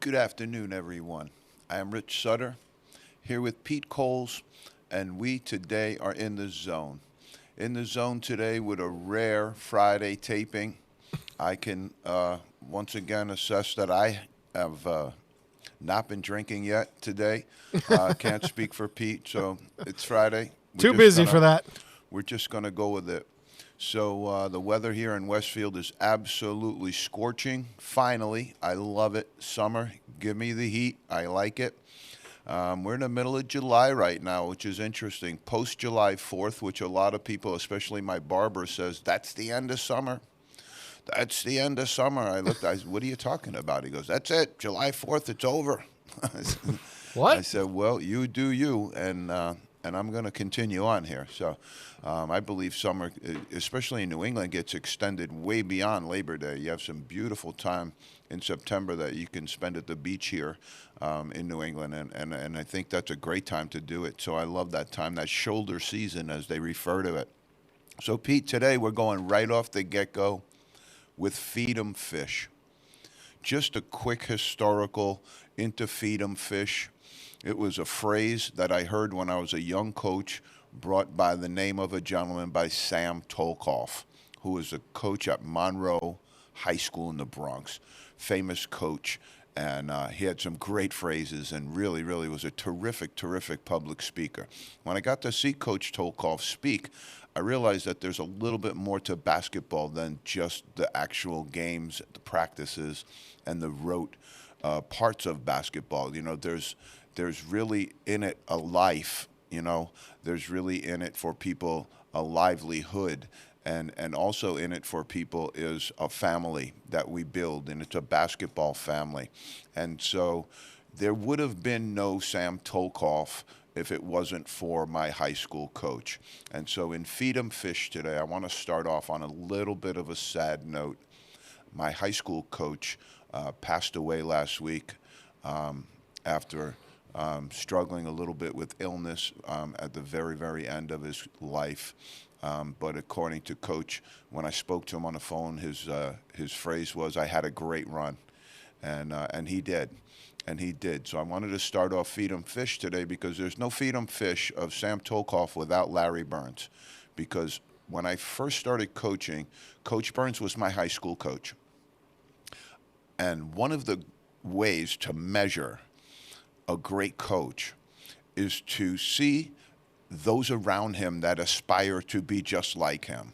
Good afternoon, everyone. I am Rich Sutter here with Pete Coles, and we today are in the zone. In the zone today with a rare Friday taping. I can once again assess that I have not been drinking yet today. Can't speak for Pete, so it's Friday. Too busy for that. We're just gonna go with it. So the weather here in Westfield is absolutely scorching. Finally, I love it. Summer, give me the heat. I like it. We're in the middle of July right now, which is interesting. Post July 4th, which a lot of people, especially my barber, says that's the end of summer. That's the end of summer. I said, what are you talking about? He goes, that's it. July 4th, it's over. I What? said, well, you do you, and I'm going to continue on here. So I believe summer, especially in New England, gets extended way beyond Labor Day. You have some beautiful time in September that you can spend at the beach here in New England, and I think that's a great time to do it. So I love that time, that shoulder season, as they refer to it. So, Pete, today we're going right off the get go with Feed 'em Fish. Just a quick historical into Feed 'em Fish. It was a phrase that I heard when I was a young coach, brought by the name of a gentleman by Sam Tolkoff, who was a coach at Monroe High School in the Bronx. Famous coach. And he had some great phrases and really, really was a terrific, terrific public speaker. When I got to see Coach Tolkoff speak, I realized that there's a little bit more to basketball than just the actual games, the practices, and the rote parts of basketball. There's really in it a life. There's really in it for people a livelihood. And also in it for people is a family that we build, and it's a basketball family. And so there would have been no Sam Tolkoff if it wasn't for my high school coach. And so in Feed 'em Fish today, I want to start off on a little bit of a sad note. My high school coach passed away last week after struggling a little bit with illness at the very, very end of his life. But according to Coach, when I spoke to him on the phone, his phrase was, "I had a great run," and he did, and he did. So I wanted to start off Feed 'em Fish today because there's no Feed 'em Fish of Sam Tolkoff without Larry Burns, because when I first started coaching, Coach Burns was my high school coach, and one of the ways to measure a great coach is to see those around him that aspire to be just like him.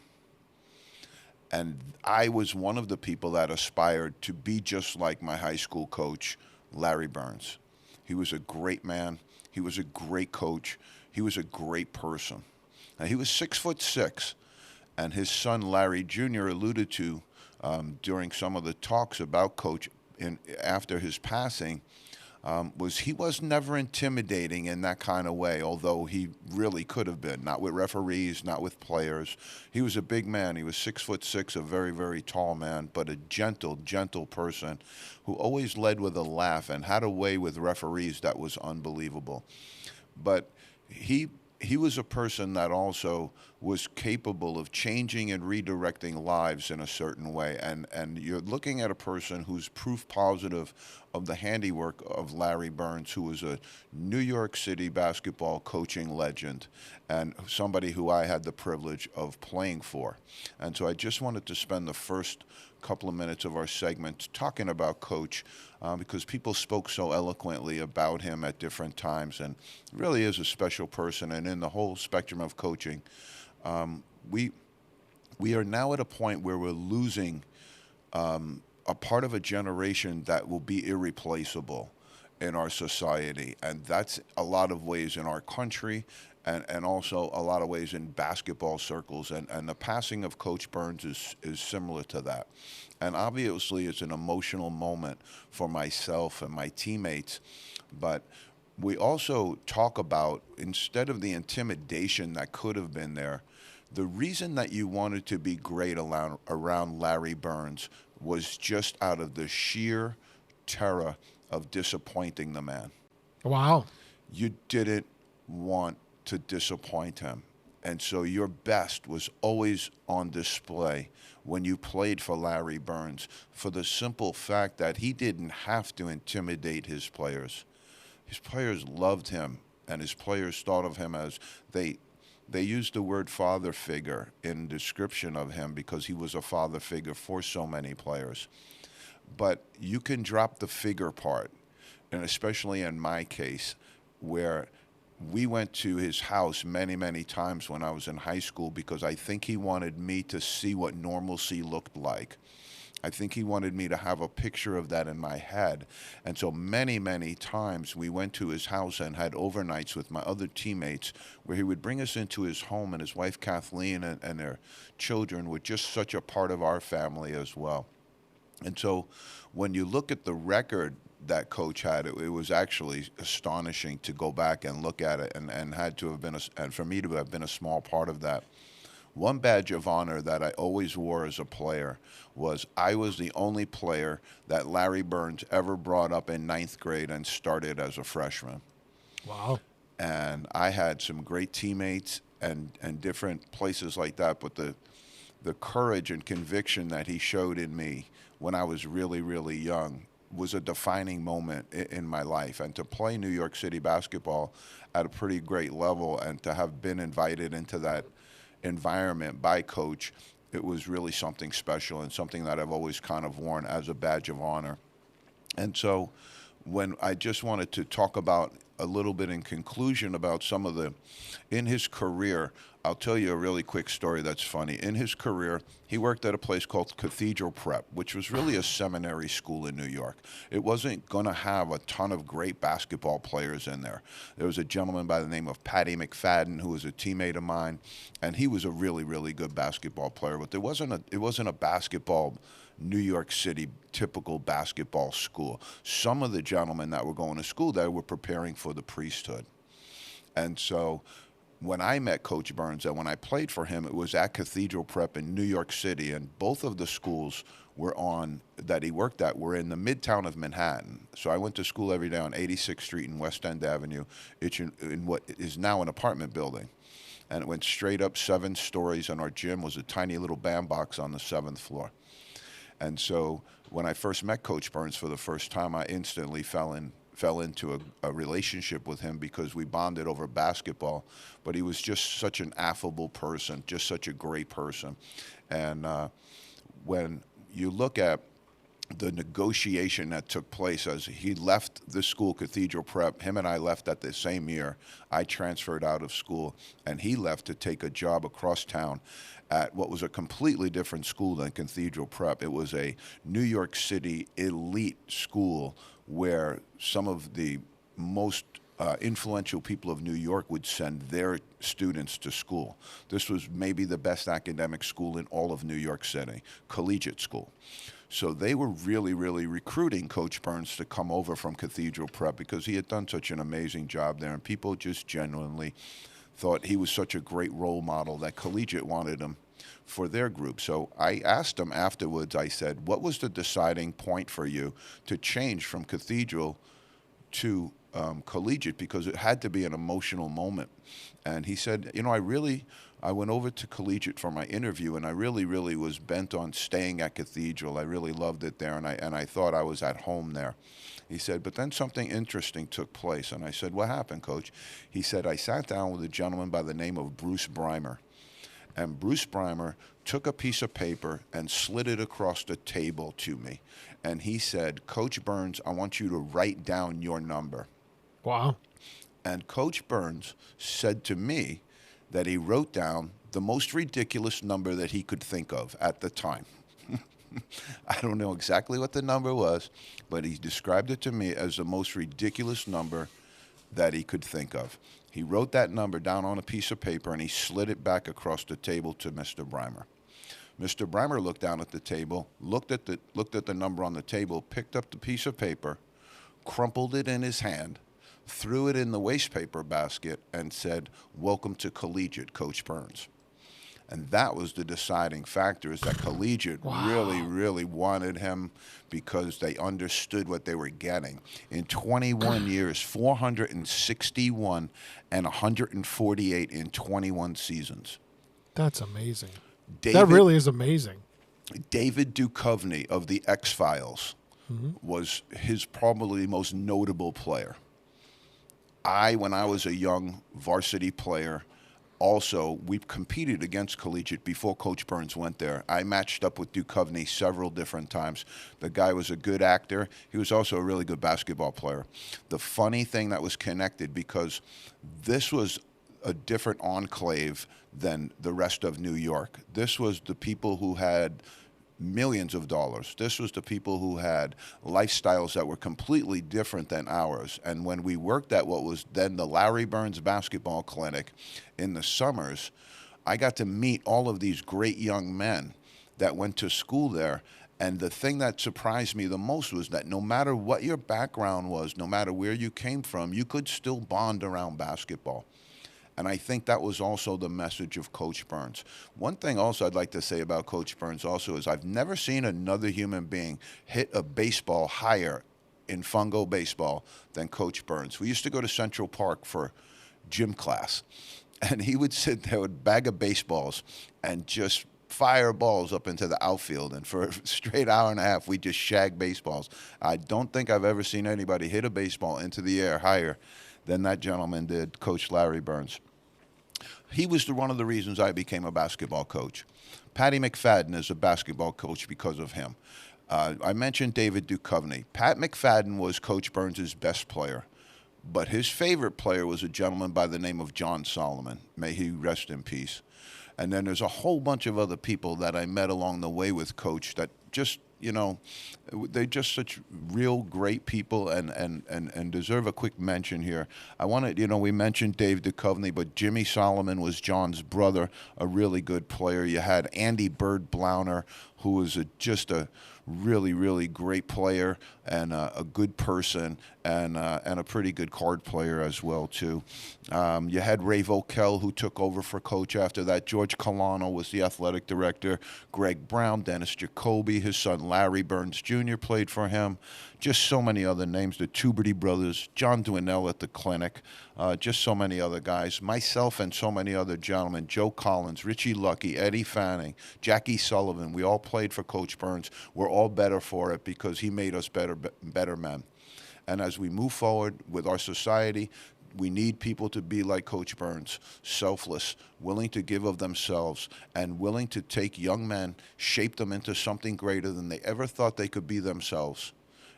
And I was one of the people that aspired to be just like my high school coach, Larry Burns. He was a great man. He was a great coach. He was a great person. Now, he was 6'6", and his son Larry Jr. alluded to during some of the talks about Coach after his passing, was he was never intimidating in that kind of way, although he really could have been. Not with referees, not with players. He was a big man. He was 6'6", a very, very tall man, but a gentle, gentle person who always led with a laugh and had a way with referees that was unbelievable. But he was a person that also was capable of changing and redirecting lives in a certain way. And you're looking at a person who's proof positive of the handiwork of Larry Burns, who was a New York City basketball coaching legend and somebody who I had the privilege of playing for. And so I just wanted to spend the first couple of minutes of our segment talking about Coach, because people spoke so eloquently about him at different times, and really is a special person. And in the whole spectrum of coaching, we we are now at a point where we're losing a part of a generation that will be irreplaceable in our society. And that's a lot of ways in our country, and also a lot of ways in basketball circles. And the passing of Coach Burns is similar to that. And obviously, it's an emotional moment for myself and my teammates. But we also talk about, instead of the intimidation that could have been there, the reason that you wanted to be great around Larry Burns was just out of the sheer terror of disappointing the man. Wow. You didn't want to disappoint him. And so your best was always on display when you played for Larry Burns, for the simple fact that he didn't have to intimidate his players. His players loved him, and his players thought of him as they used the word father figure in description of him because he was a father figure for so many players. But you can drop the figure part, and especially in my case, where we went to his house many, many times when I was in high school because I think he wanted me to see what normalcy looked like. I think he wanted me to have a picture of that in my head. And so many, many times we went to his house and had overnights with my other teammates where he would bring us into his home, and his wife Kathleen and their children were just such a part of our family as well. And so when you look at the record that Coach had, it was actually astonishing to go back and look at it, and had to have been, and for me to have been a small part of that. One badge of honor that I always wore as a player was I was the only player that Larry Burns ever brought up in ninth grade and started as a freshman. Wow. And I had some great teammates and different places like that, but the courage and conviction that he showed in me when I was really, really young was a defining moment in my life. And to play New York City basketball at a pretty great level and to have been invited into that environment by Coach, it was really something special and something that I've always kind of worn as a badge of honor. And so when I just wanted to talk about a little bit in conclusion about some of in his career, I'll tell you a really quick story that's funny. In his career, he worked at a place called Cathedral Prep, which was really a seminary school in New York. It wasn't going to have a ton of great basketball players in there. There was a gentleman by the name of Patty McFadden who was a teammate of mine, and he was a really, really good basketball player. But it wasn't a basketball New York City typical basketball school. Some of the gentlemen that were going to school there were preparing for the priesthood. And so when I met Coach Burns and when I played for him, it was at Cathedral Prep in New York City, and both of the schools that he worked at were in the midtown of Manhattan. So I went to school every day on 86th Street and West End Avenue, in what is now an apartment building. And it went straight up 7 stories, and our gym was a tiny little bandbox on the 7th floor. And so when I first met Coach Burns for the first time, I instantly fell into a relationship with him because we bonded over basketball. But he was just such an affable person, just such a great person. And when you look at the negotiation that took place as he left the school, Cathedral Prep, him and I left at the same year. I transferred out of school, and he left to take a job across town at what was a completely different school than Cathedral Prep. It was a New York City elite school where some of the most influential people of New York would send their students to school. This was maybe the best academic school in all of New York City, collegiate school. So they were really, really recruiting Coach Burns to come over from Cathedral Prep because he had done such an amazing job there, and people just genuinely thought he was such a great role model that Collegiate wanted him for their group. So I asked him afterwards, I said, what was the deciding point for you to change from Cathedral to Collegiate, because it had to be an emotional moment? And he said, I went over to Collegiate for my interview, and I really, really was bent on staying at Cathedral. I really loved it there, and I thought I was at home there. He said, but then something interesting took place. And I said, what happened, Coach? He said, I sat down with a gentleman by the name of Bruce Breimer. And Bruce Breimer took a piece of paper and slid it across the table to me. And he said, Coach Burns, I want you to write down your number. Wow. And Coach Burns said to me that he wrote down the most ridiculous number that he could think of at the time. I don't know exactly what the number was, but he described it to me as the most ridiculous number that he could think of. He wrote that number down on a piece of paper, and he slid it back across the table to Mr. Breimer. Mr. Breimer looked down at the table, looked at the number on the table, picked up the piece of paper, crumpled it in his hand, threw it in the waste paper basket, and said, welcome to Collegiate, Coach Burns. And that was the deciding factor, is that Collegiate really, really wanted him because they understood what they were getting. In 21 years, 461 and 148 in 21 seasons. That's amazing. David, That really is amazing. David Duchovny of the X-Files was his probably most notable player. When I was a young varsity player, also, we competed against Collegiate before Coach Burns went there. I matched up with Duchovny several different times. The guy was a good actor. He was also a really good basketball player. The funny thing that was connected, because this was a different enclave than the rest of New York. This was the people who had millions of dollars. This was the people who had lifestyles that were completely different than ours. And when we worked at what was then the Larry Burns Basketball Clinic in the summers, I got to meet all of these great young men that went to school there. And the thing that surprised me the most was that no matter what your background was, no matter where you came from, you could still bond around basketball. And I think that was also the message of Coach Burns. One thing also I'd like to say about Coach Burns also is I've never seen another human being hit a baseball higher in fungo baseball than Coach Burns. We used to go to Central Park for gym class, and he would sit there with a bag of baseballs and just fire balls up into the outfield. And for a straight hour and a half, we just shag baseballs. I don't think I've ever seen anybody hit a baseball into the air higher than that gentleman did, Coach Larry Burns. He was one of the reasons I became a basketball coach. Patty McFadden is a basketball coach because of him. I mentioned David Duchovny. Pat McFadden was Coach Burns' best player, but his favorite player was a gentleman by the name of John Solomon. May he rest in peace. And then there's a whole bunch of other people that I met along the way with Coach that just, they're just such real great people and deserve a quick mention here. I want to, we mentioned Dave Duchovny, but Jimmy Solomon was John's brother, a really good player. You had Andy Bird Blauner, who was just a really, really great player and a good person and a pretty good card player as well, too. You had Ray Vokel, who took over for Coach after that. George Colano was the athletic director. Greg Brown, Dennis Jacoby, his son Larry Burns Jr. played for him. Just so many other names, the Tuberty brothers, John Dwinell at the clinic, just so many other guys. Myself and so many other gentlemen, Joe Collins, Richie Lucky, Eddie Fanning, Jackie Sullivan, we all played for Coach Burns. We're all better for it because he made us better men. And as we move forward with our society, we need people to be like Coach Burns, selfless, willing to give of themselves, and willing to take young men, shape them into something greater than they ever thought they could be themselves.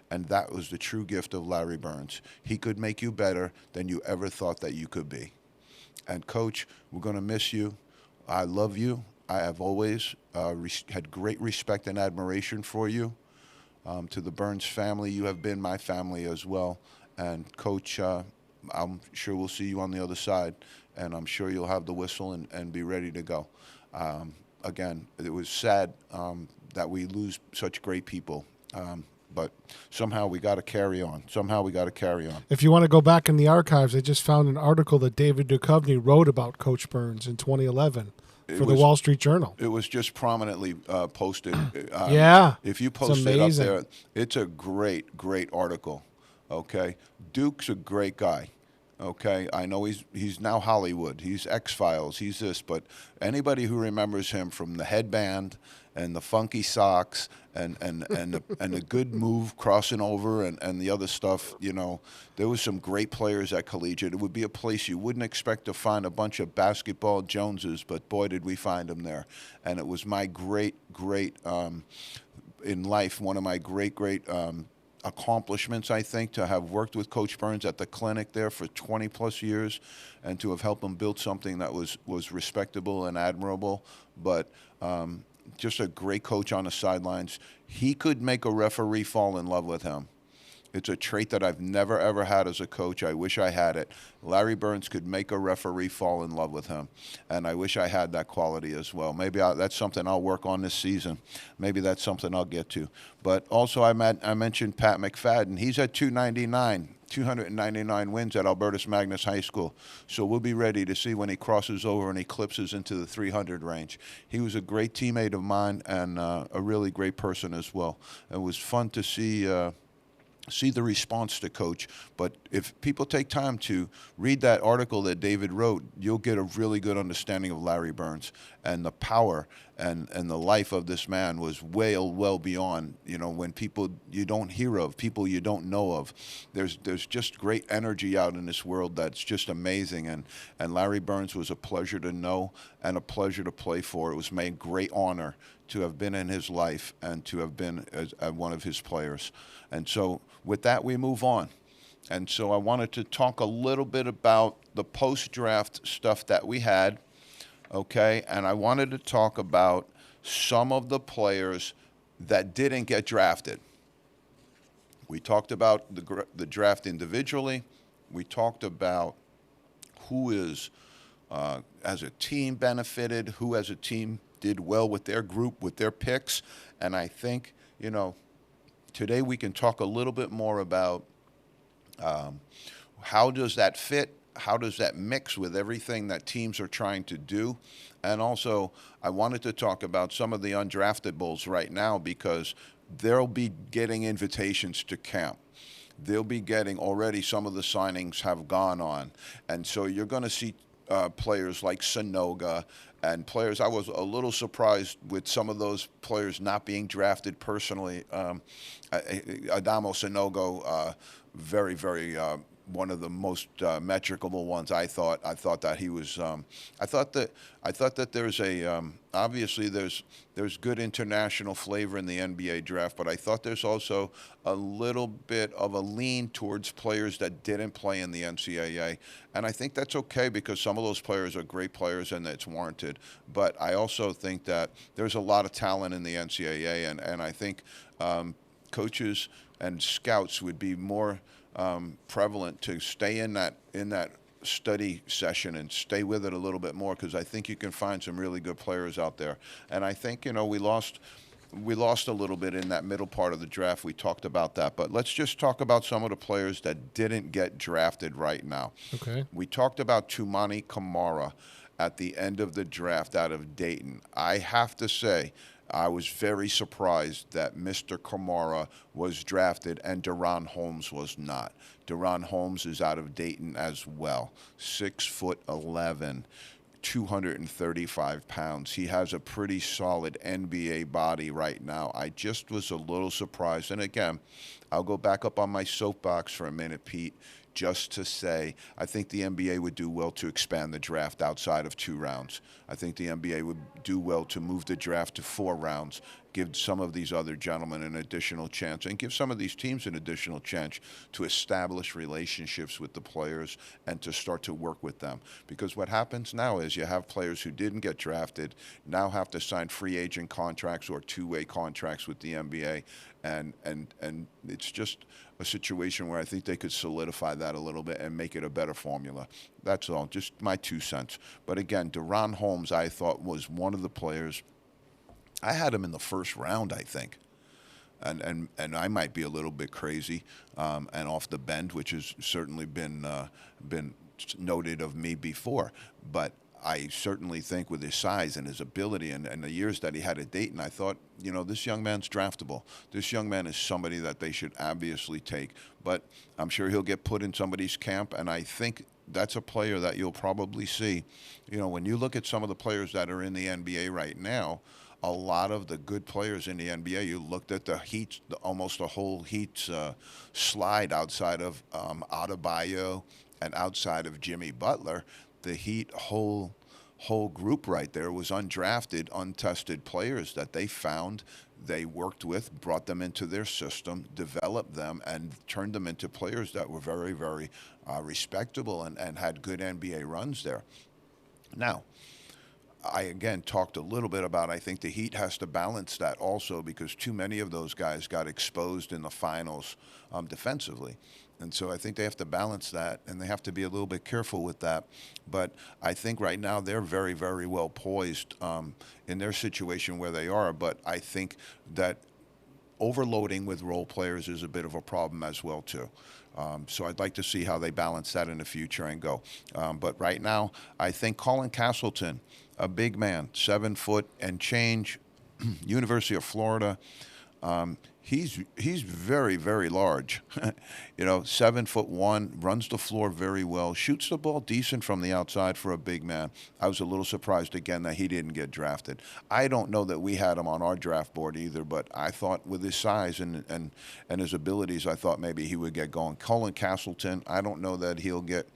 And that was the true gift of Larry Burns. He could make you better than you ever thought that you could be. And Coach, we're going to miss you. I love you. I have always had great respect and admiration for you. To the Burns family, you have been my family as well. And Coach, I'm sure we'll see you on the other side, and I'm sure you'll have the whistle and be ready to go. Again, it was sad that we lose such great people, but somehow we got to carry on. If you want to go back in the archives, I just found an article that David Duchovny wrote about Coach Burns in 2011 for the Wall Street Journal. It was just prominently posted. Yeah. If you post it up there, it's a great, great article. Okay, Duke's a great guy. Okay, I know he's now Hollywood. He's X-Files. He's this, but anybody who remembers him from the headband and the funky socks and the good move crossing over and the other stuff, there was some great players at Collegiate. It would be a place you wouldn't expect to find a bunch of basketball Joneses, but boy, did we find them there. And it was my great in life, one of my great accomplishments, I think, to have worked with Coach Burns at the clinic there for 20 plus years and to have helped him build something that was respectable and admirable, but just a great coach on the sidelines. He could make a referee fall in love with him. It's a trait that I've never, ever had as a coach. I wish I had it. Larry Burns could make a referee fall in love with him, and I wish I had that quality as well. Maybe that's something I'll work on this season. Maybe that's something I'll get to. But also I mentioned Pat McFadden. He's at 299. 299 wins at Albertus Magnus High School. So we'll be ready to see when he crosses over and eclipses into the 300 range. He was a great teammate of mine and a really great person as well. It was fun to see the response to Coach. But if people take time to read that article that David wrote, you'll get a really good understanding of Larry Burns and the power and the life of this man was well beyond, when people you don't hear of, people you don't know of. There's just great energy out in this world that's just amazing. And Larry Burns was a pleasure to know and a pleasure to play for. It was my great honor to have been in his life and to have been one of his players. And so with that, we move on. And so I wanted to talk a little bit about the post-draft stuff that we had, okay? And I wanted to talk about some of the players that didn't get drafted. We talked about the draft individually. We talked about who is, as a team, benefited, who as a team did well with their group, with their picks. And I think, today we can talk a little bit more about how does that fit? How does that mix with everything that teams are trying to do? And also, I wanted to talk about some of the undraftables right now because they'll be getting invitations to camp. They'll be getting already some of the signings have gone on. And so you're going to see players like Sanoga and players. I was a little surprised with some of those players not being drafted personally. Adamo Sanogo, very, very one of the most metricable ones. I thought that he was. I thought that there's a obviously there's good international flavor in the NBA draft, but I thought there's also a little bit of a lean towards players that didn't play in the NCAA, and I think that's okay because some of those players are great players and it's warranted. But I also think that there's a lot of talent in the NCAA, and I think coaches and scouts would be more prevalent to stay in that study session and stay with it a little bit more because I think you can find some really good players out there. And I think we lost a little bit in that middle part of the draft. We talked about that, but let's just talk about some of the players that didn't get drafted right now. Okay. We talked about Toumani Camara at the end of the draft out of Dayton. I have to say, I was very surprised that Mr. Camara was drafted and Deron Holmes was not. Deron Holmes is out of Dayton as well, 6'11", 235 pounds. He has a pretty solid NBA body right now. I just was a little surprised. And again, I'll go back up on my soapbox for a minute, Pete, just to say I think the NBA would do well to expand the draft outside of 2 rounds. I think the NBA would do well to move the draft to 4 rounds, give some of these other gentlemen an additional chance, and give some of these teams an additional chance to establish relationships with the players and to start to work with them. Because what happens now is you have players who didn't get drafted now have to sign free agent contracts or two-way contracts with the NBA, and it's just a situation where I think they could solidify that a little bit and make it a better formula. That's all, just my 2 cents. But again, Deron Holmes, I thought, was one of the players. I had him in the first round, I think. And I might be a little bit crazy and off the bend, which has certainly been noted of me before. But I certainly think with his size and his ability and the years that he had at Dayton, I thought, this young man's draftable. This young man is somebody that they should obviously take. But I'm sure he'll get put in somebody's camp, and I think that's a player that you'll probably see. When you look at some of the players that are in the NBA right now, a lot of the good players in the NBA, you looked at the Heat, almost the whole Heat slide outside of Adebayo and outside of Jimmy Butler. The Heat whole group right there was undrafted, untested players that they found, they worked with, brought them into their system, developed them, and turned them into players that were very, very respectable and had good NBA runs there. Now, I, again, talked a little bit about I think the Heat has to balance that also because too many of those guys got exposed in the finals defensively. And so I think they have to balance that, and they have to be a little bit careful with that. But I think right now they're very, very well poised in their situation where they are. But I think that overloading with role players is a bit of a problem as well too. So I'd like to see how they balance that in the future and go. But right now, I think Colin Castleton, a big man, 7 foot and change, University of Florida. He's very, very large. 7'1", runs the floor very well, shoots the ball decent from the outside for a big man. I was a little surprised again that he didn't get drafted. I don't know that we had him on our draft board either, but I thought with his size and his abilities, I thought maybe he would get going. Colin Castleton, I don't know that he'll get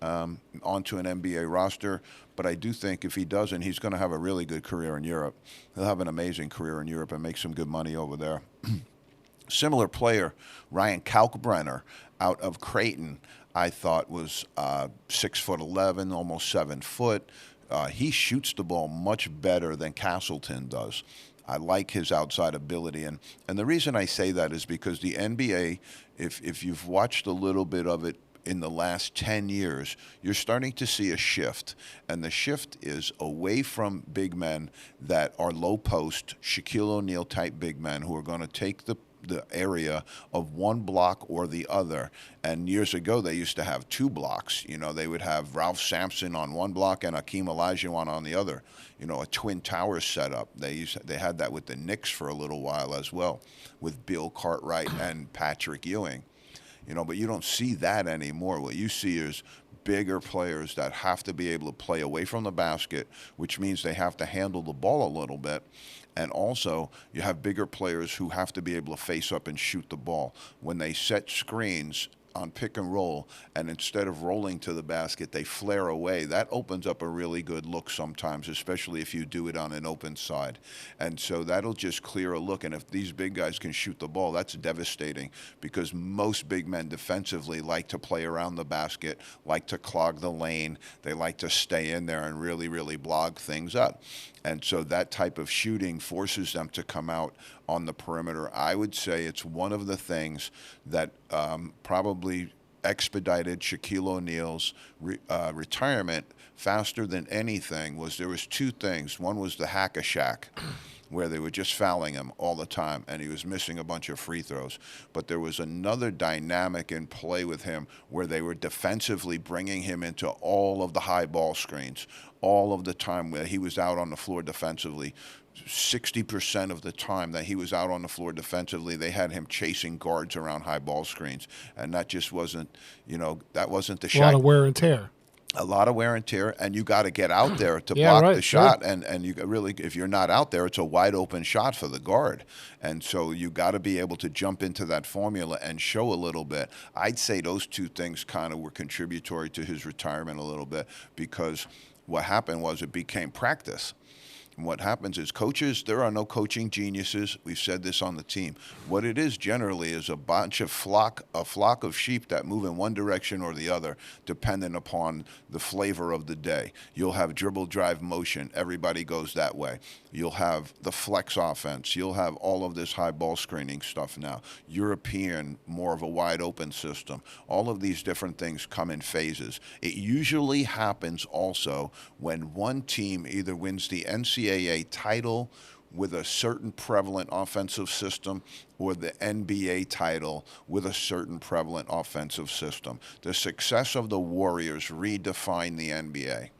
onto an NBA roster, but I do think if he doesn't, he's going to have a really good career in Europe. He'll have an amazing career in Europe and make some good money over there. Similar player, Ryan Kalkbrenner out of Creighton, I thought was 6'11", almost 7 foot. He shoots the ball much better than Castleton does. I like his outside ability, and the reason I say that is because the NBA, if you've watched a little bit of it in the last 10 years, you're starting to see a shift. And the shift is away from big men that are low post, Shaquille O'Neal type big men who are going to take the area of one block or the other. And years ago, they used to have 2 blocks. They would have Ralph Sampson on one block and Hakeem Olajuwon on the other. A twin towers setup. They had that with the Knicks for a little while as well, with Bill Cartwright and Patrick Ewing. But you don't see that anymore. What you see is bigger players that have to be able to play away from the basket, which means they have to handle the ball a little bit. And also, you have bigger players who have to be able to face up and shoot the ball. When they set screens on pick and roll, and instead of rolling to the basket, they flare away. That opens up a really good look sometimes, especially if you do it on an open side. And so that'll just clear a look. And if these big guys can shoot the ball, that's devastating, because most big men defensively like to play around the basket, like to clog the lane. They like to stay in there and really, really blog things up. And so that type of shooting forces them to come out on the perimeter. I would say it's one of the things that probably expedited Shaquille O'Neal's retirement faster than anything. There was 2 things. One was the hack-a-Shaq, where they were just fouling him all the time, and he was missing a bunch of free throws. But there was another dynamic in play with him where they were defensively bringing him into all of the high ball screens, all of the time where he was out on the floor defensively. 60% of the time that he was out on the floor defensively, they had him chasing guards around high ball screens. And that just wasn't, that wasn't the shot. A lot of wear and tear. A lot of wear and tear, and you got to get out there to block the shot. Sure. And you really, if you're not out there, it's a wide open shot for the guard. And so you got to be able to jump into that formula and show a little bit. I'd say those 2 things kind of were contributory to his retirement a little bit, because what happened was it became practice. And what happens is coaches, there are no coaching geniuses. We've said this on the team. What it is generally is a flock of sheep that move in one direction or the other, depending upon the flavor of the day. You'll have dribble, drive, motion. Everybody goes that way. You'll have the flex offense. You'll have all of this high ball screening stuff now. European, more of a wide open system. All of these different things come in phases. It usually happens also when one team either wins the NCAA title with a certain prevalent offensive system, or the NBA title with a certain prevalent offensive system. The success of the Warriors redefined the NBA.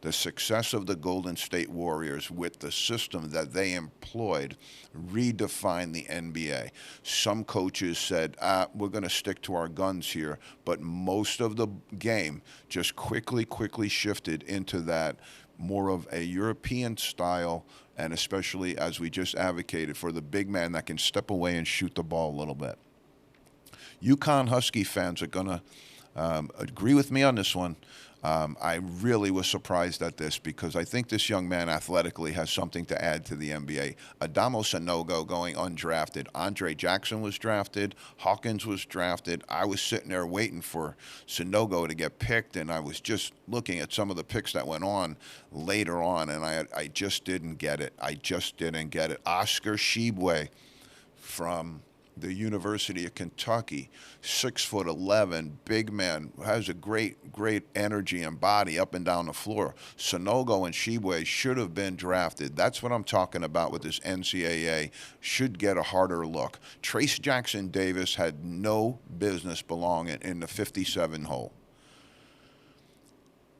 The success of the Golden State Warriors with the system that they employed redefined the NBA. Some coaches said, we're going to stick to our guns here, but most of the game just quickly shifted into that more of a European style, and especially as we just advocated for the big man that can step away and shoot the ball a little bit. UConn Husky fans are going to agree with me on this one. I really was surprised at this, because I think this young man athletically has something to add to the NBA. Adamo Sanogo going undrafted. Andre Jackson was drafted. Hawkins was drafted. I was sitting there waiting for Sanogo to get picked, and I was just looking at some of the picks that went on later on, and I just didn't get it. Oscar Tshiebwe from the University of Kentucky, 6'11", big man, has a great energy and body up and down the floor. Sonogo and Shibwe should have been drafted. That's what I'm talking about with this NCAA. Should get a harder look. Trace Jackson Davis had no business belonging in the 57 hole.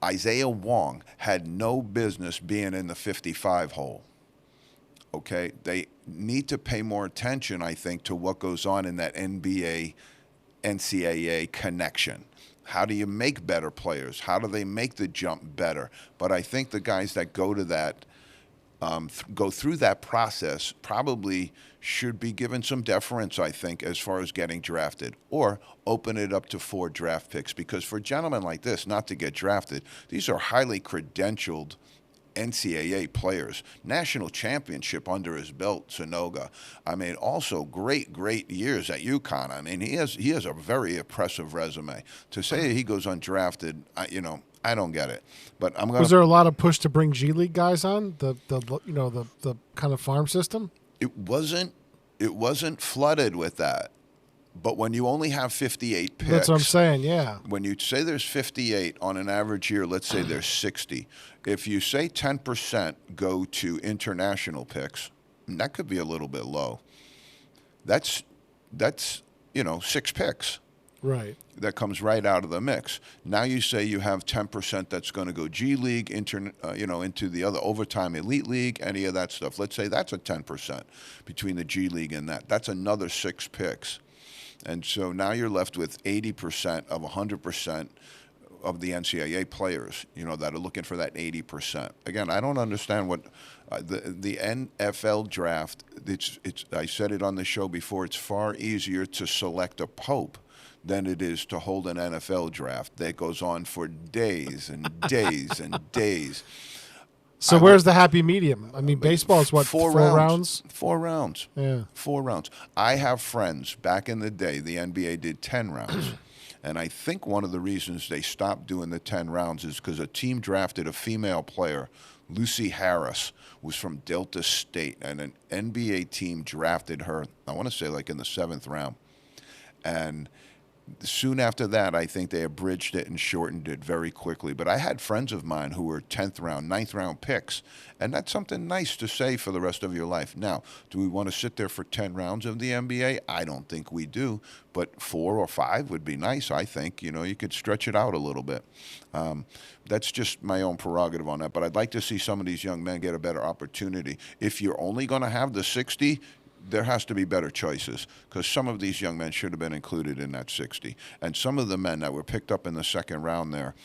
Isaiah Wong had no business being in the 55 hole. Okay, they need to pay more attention, I think, to what goes on in that NBA, NCAA connection. How do you make better players? How do they make the jump better? But I think the guys that go to that, go through that process probably should be given some deference, I think, as far as getting drafted, or open it up to 4 draft picks. Because for gentlemen like this, not to get drafted, these are highly credentialed NCAA players, national championship under his belt, Sonoga. I mean, also great years at UConn. I mean, he has a very impressive resume. To say he goes undrafted, I don't get it. But I'm going. Was there a lot of push to bring G League guys on the kind of farm system? It wasn't flooded with that. But when you only have 58 picks. That's what I'm saying, yeah. When you say there's 58 on an average year, let's say there's 60. If you say 10% go to international picks, that could be a little bit low. That's 6 picks. Right. That comes right out of the mix. Now you say you have 10% that's going to go G League, into the other overtime elite league, any of that stuff. Let's say that's a 10% between the G League and that. That's another 6 picks. And so now you're left with 80% of 100% of the NCAA players, that are looking for that 80%. Again, I don't understand what the NFL draft. I said it on the show before. It's far easier to select a pope than it is to hold an NFL draft that goes on for days and days and days. So where's the happy medium? I mean, baseball is what, 4 rounds? 4 rounds. Yeah. 4 rounds. I have friends, back in the day, the NBA did 10 rounds. And I think one of the reasons they stopped doing the 10 rounds is because a team drafted a female player, Lucy Harris, was from Delta State, and an NBA team drafted her, I want to say like in the 7th round. And soon after that, I think they abridged it and shortened it very quickly. But I had friends of mine who were 10th round, 9th round picks, and that's something nice to say for the rest of your life. Now, do we want to sit there for 10 rounds of the NBA? I don't think we do, but 4 or 5 would be nice, I think. You could stretch it out a little bit. That's just my own prerogative on that. But I'd like to see some of these young men get a better opportunity. If you're only going to have the 60, there has to be better choices, because some of these young men should have been included in that 60. And some of the men that were picked up in the 2nd round there,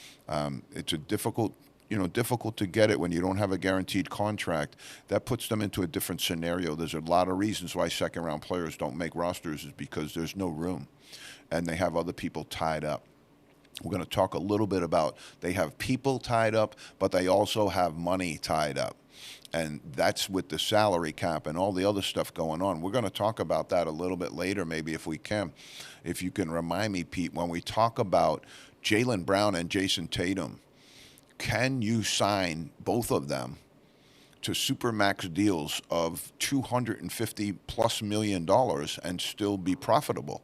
it's a difficult to get it when you don't have a guaranteed contract. That puts them into a different scenario. There's a lot of reasons why 2nd round players don't make rosters, is because there's no room and they have other people tied up. We're going to talk a little bit about they have people tied up, but they also have money tied up. And that's with the salary cap and all the other stuff going on. We're going to talk about that a little bit later, maybe, if we can. If you can remind me, Pete, when we talk about Jaylen Brown and Jason Tatum, can you sign both of them to supermax deals of $250+ million and still be profitable,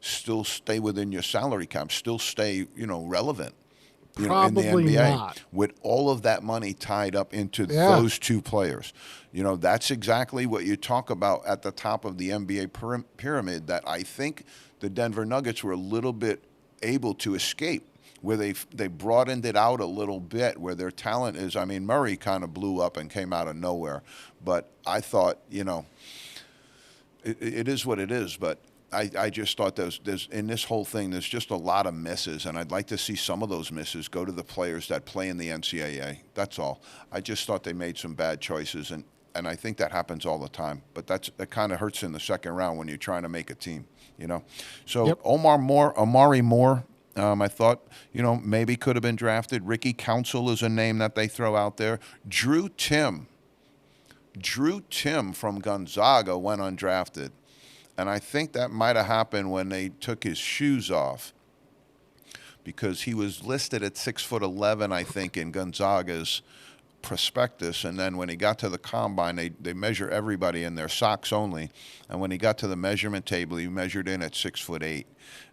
still stay within your salary cap, still stay, relevant? Probably in the NBA, not. with all of that money tied up into those 2 players. That's exactly what you talk about at the top of the NBA pyramid, that I think the Denver Nuggets were a little bit able to escape, where they broadened it out a little bit, where their talent is. I mean, Murray kind of blew up and came out of nowhere, but I thought, it is what it is, but I just thought there's in this whole thing, there's just a lot of misses, and I'd like to see some of those misses go to the players that play in the NCAA. That's all. I just thought they made some bad choices, and I think that happens all the time. But that kind of hurts in the 2nd round when you're trying to make a team, So Yep. Amari Moore, I thought, maybe could have been drafted. Ricky Council is a name that they throw out there. Drew Timm from Gonzaga went undrafted. And I think that might have happened when they took his shoes off, because he was listed at 6'11", I think, in Gonzaga's prospectus, and then when he got to the combine, they measure everybody in their socks only. And when he got to the measurement table, he measured in at 6'8".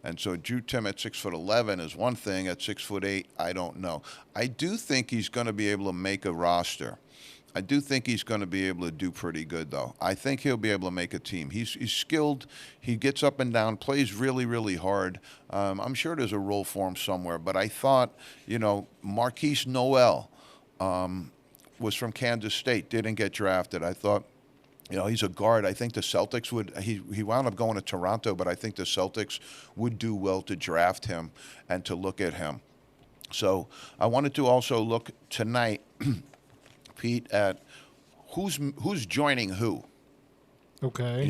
And so Drew Tim at 6'11" is one thing. At 6'8", I don't know. I do think he's going to be able to make a roster. I do think he's going to be able to do pretty good, though. I think he'll be able to make a team. He's skilled. He gets up and down, plays really, really hard. I'm sure there's a role for him somewhere. But I thought, Marquise Noel was from Kansas State, didn't get drafted. I thought, he's a guard. I think the Celtics would. He wound up going to Toronto, but I think the Celtics would do well to draft him and to look at him. So I wanted to also look tonight, Pete, at who's joining who. Okay.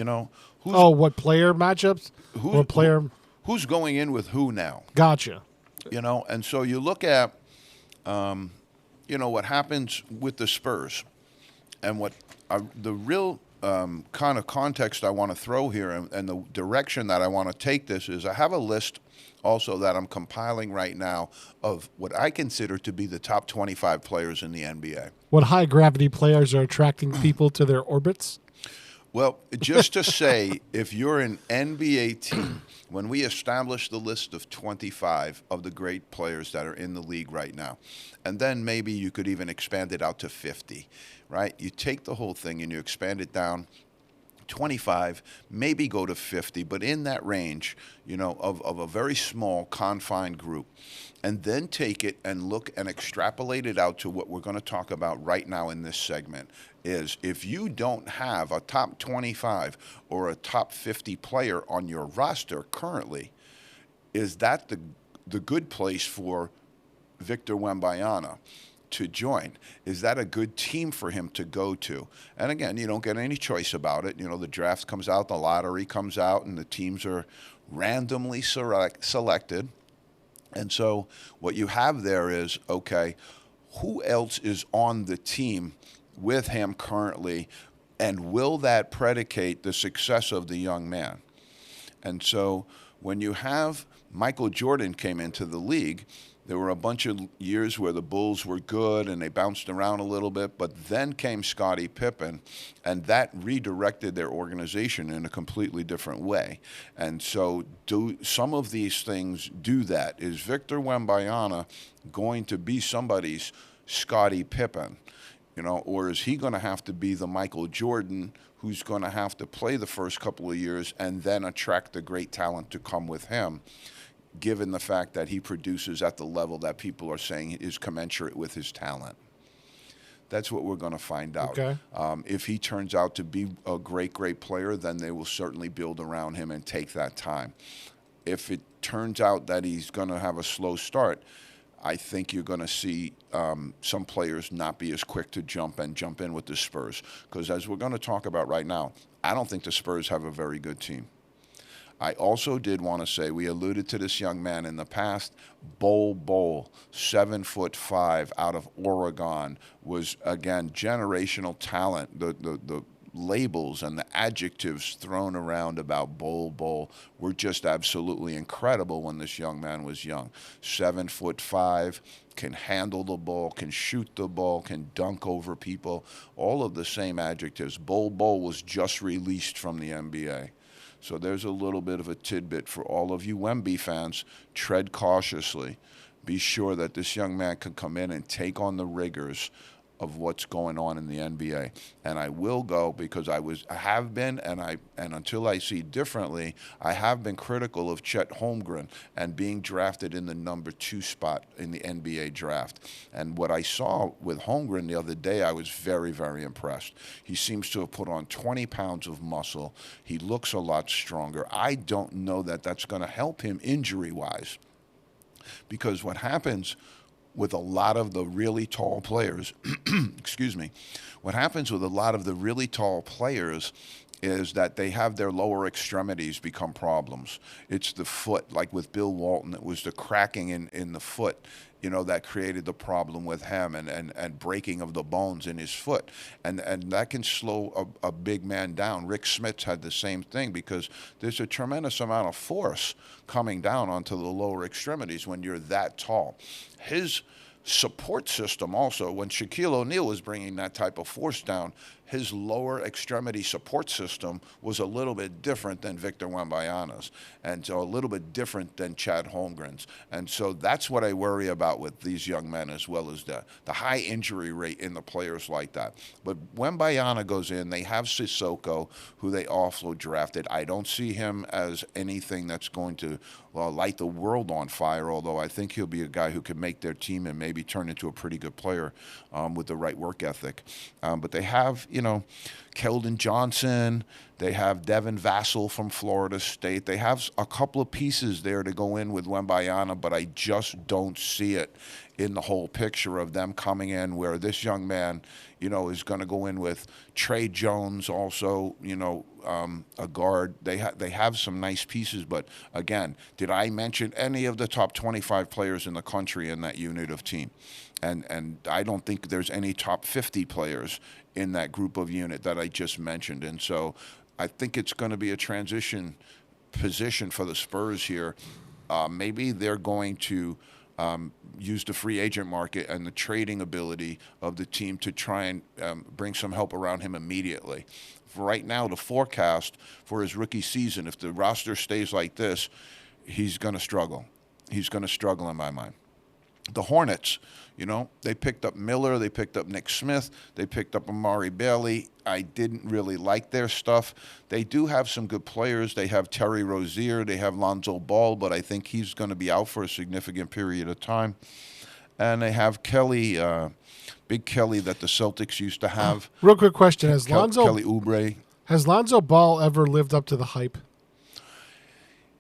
Who's, what player matchups? What player? Who's going in with who now? Gotcha. And so you look at, what happens with the Spurs, and what the real kind of context I want to throw here, and the direction that I want to take this is, I have a list also that I'm compiling right now of what I consider to be the top 25 players in the NBA. What high gravity players are attracting people to their orbits? Well, just to say, if you're an NBA team, when we establish the list of 25 of the great players that are in the league right now, and then maybe you could even expand it out to 50, right? You take the whole thing and you expand it down 25, maybe go to 50, but in that range, of a very small, confined group. And then take it and look and extrapolate it out to what we're going to talk about right now in this segment, is if you don't have a top 25 or a top 50 player on your roster currently, is that the good place for Victor Wembanyama to join? Is that a good team for him to go to? And again, you don't get any choice about it. The draft comes out, the lottery comes out, and the teams are randomly selected. And so what you have there is, okay, who else is on the team with him currently, and will that predicate the success of the young man? And so when you have Michael Jordan came into the league, there were a bunch of years where the Bulls were good and they bounced around a little bit, but then came Scottie Pippen, and that redirected their organization in a completely different way. And so do some of these things do that? Is Victor Wembanyama going to be somebody's Scottie Pippen? Or is he going to have to be the Michael Jordan who's going to have to play the first couple of years and then attract the great talent to come with him, given the fact that he produces at the level that people are saying is commensurate with his talent? That's what we're going to find out. Okay. If he turns out to be a great, great player, then they will certainly build around him and take that time. If it turns out that he's going to have a slow start, I think you're going to see some players not be as quick to jump in with the Spurs. Because as we're going to talk about right now, I don't think the Spurs have a very good team. I also did want to say, we alluded to this young man in the past, Bol, 7'5", out of Oregon, was, again, generational talent. The labels and the adjectives thrown around about Bol were just absolutely incredible when this young man was young. 7'5", can handle the ball, can shoot the ball, can dunk over people, all of the same adjectives. Bol was just released from the NBA. So there's a little bit of a tidbit for all of you Wemby fans. Tread cautiously. Be sure that this young man can come in and take on the rigors of what's going on in the NBA. And I will go, because I have been, and until I see differently, I have been critical of Chet Holmgren and being drafted in the number 2 spot in the NBA draft. And what I saw with Holmgren the other day, I was very, very impressed. He seems to have put on 20 pounds of muscle. He looks a lot stronger. I don't know that that's going to help him injury-wise, because what happens with a lot of the really tall players, what happens with a lot of the really tall players is that they have their lower extremities become problems. It's the foot, like with Bill Walton, it was the cracking in the foot, that created the problem with him, and breaking of the bones in his foot. And that can slow a big man down. Rick Smits had the same thing, because there's a tremendous amount of force coming down onto the lower extremities when you're that tall. His support system also. When Shaquille O'Neal was bringing that type of force down, his lower extremity support system was a little bit different than Victor Wembanyama's, and so a little bit different than Chad Holmgren's. And so that's what I worry about with these young men, as well as the high injury rate in the players like that. But Wembanyama goes in, they have Sissoko, who they also drafted. I don't see him as anything that's going to light the world on fire, although I think he'll be a guy who can make their team and maybe turn into a pretty good player with the right work ethic. But they have, Keldon Johnson. They have Devin Vassell from Florida State. They have a couple of pieces there to go in with Wembanyama, but I just don't see it in the whole picture of them coming in where this young man, is going to go in with Trey Jones also, a guard. They have some nice pieces, but again, did I mention any of the top 25 players in the country in that unit of team? And I don't think there's any top 50 players in that group of unit that I just mentioned. And so I think it's going to be a transition position for the Spurs here. Maybe they're going to use the free agent market and the trading ability of the team to try and bring some help around him immediately. For right now, the forecast for his rookie season, if the roster stays like this, he's going to struggle. He's going to struggle in my mind. The Hornets, they picked up Miller, they picked up Nick Smith, they picked up Amari Bailey. I didn't really like their stuff. They do have some good players. They have Terry Rozier, they have Lonzo Ball, but I think he's going to be out for a significant period of time. And they have Kelly, Big Kelly that the Celtics used to have. Real quick question: Kelly Oubre. Has Lonzo Ball ever lived up to the hype?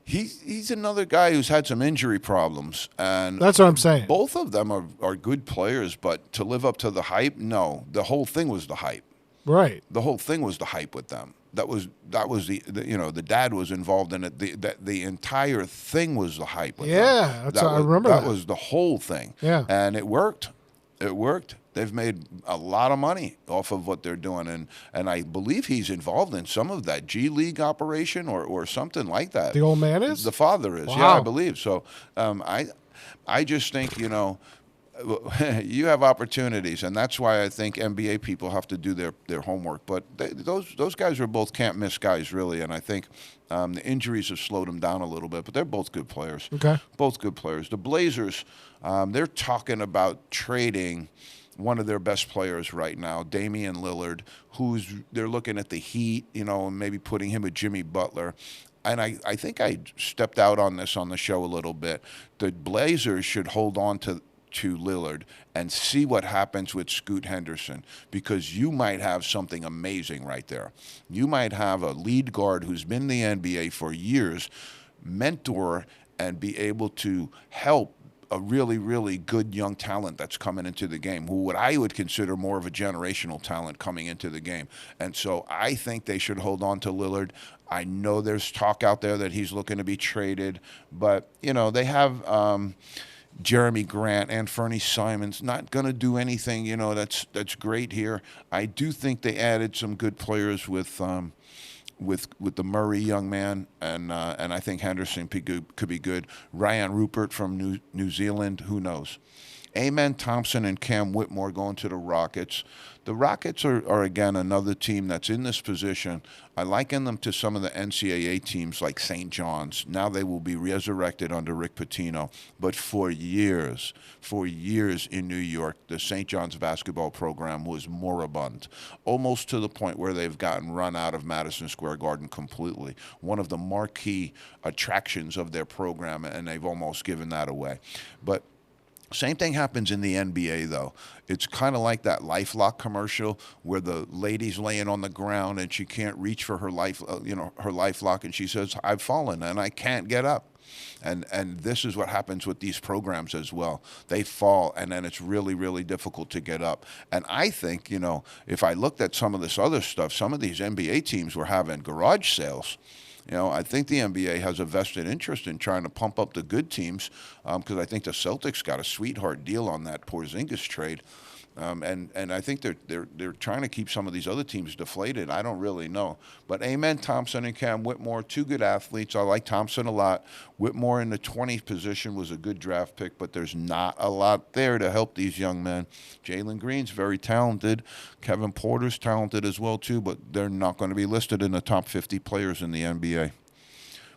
He's another guy who's had some injury problems, and that's what I'm saying. Both of them are good players, but to live up to the hype, no. The whole thing was the hype. Right. The whole thing was the hype with them. That was the dad was involved in it. The entire thing was the hype with them. Yeah, I remember that. That was the whole thing. Yeah. And it worked. It worked. They've made a lot of money off of what they're doing, and I believe he's involved in some of that G League operation or something like that. The old man is? The father is, wow. Yeah, I believe. So I just think, you have opportunities, and that's why I think NBA people have to do their homework. But those guys are both can't-miss guys, really, and I think the injuries have slowed them down a little bit, but they're both good players. Okay. Both good players. The Blazers, they're talking about trading one of their best players right now, Damian Lillard, they're looking at the Heat, and maybe putting him with Jimmy Butler. And I think I stepped out on this on the show a little bit. The Blazers should hold on to Lillard and see what happens with Scoot Henderson, because you might have something amazing right there. You might have a lead guard who's been in the NBA for years, mentor, and be able to help a really, really good young talent that's coming into the game, what I would consider more of a generational talent coming into the game. And so I think they should hold on to Lillard. I know there's talk out there that he's looking to be traded, but, they have Jeremy Grant and Fernie Simons not going to do anything, that's great here. I do think they added some good players with the Murray young man, and I think Henderson could be good. Ryan Rupert from New Zealand, who knows? Amen Thompson and Cam Whitmore going to the Rockets. The Rockets are again, another team that's in this position. I liken them to some of the NCAA teams like St. John's. Now they will be resurrected under Rick Pitino. But for years in New York, the St. John's basketball program was moribund, almost to the point where they've gotten run out of Madison Square Garden completely. One of the marquee attractions of their program, and they've almost given that away. But same thing happens in the NBA, though. It's kind of like that LifeLock commercial where the lady's laying on the ground and she can't reach for her her LifeLock, and she says, "I've fallen and I can't get up." And this is what happens with these programs as well. They fall, and then it's really, really difficult to get up. And I think, if I looked at some of this other stuff, some of these NBA teams were having garage sales. I think the NBA has a vested interest in trying to pump up the good teams, because I think the Celtics got a sweetheart deal on that Porzingis trade. And I think they're trying to keep some of these other teams deflated. I don't really know, but Amen Thompson and Cam Whitmore, two good athletes. I like Thompson a lot. Whitmore in the 20th position was a good draft pick, but there's not a lot there to help these young men. Jalen Green's very talented. Kevin Porter's talented as well too, but they're not going to be listed in the top 50 players in the NBA.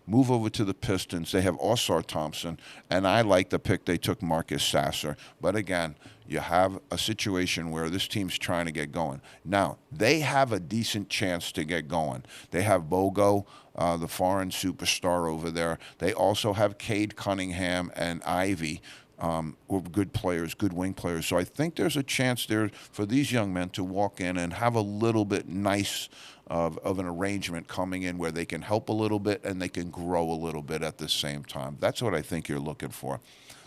Move over to the Pistons. They have Osar Thompson, and I like the pick they took, Marcus Sasser. But again, you have a situation where this team's trying to get going. Now, they have a decent chance to get going. They have Bogo, the foreign superstar over there. They also have Cade Cunningham and Ivy. Were good players, good wing players. So I think there's a chance there for these young men to walk in and have a little bit nice of an arrangement coming in where they can help a little bit and they can grow a little bit at the same time. That's what I think you're looking for.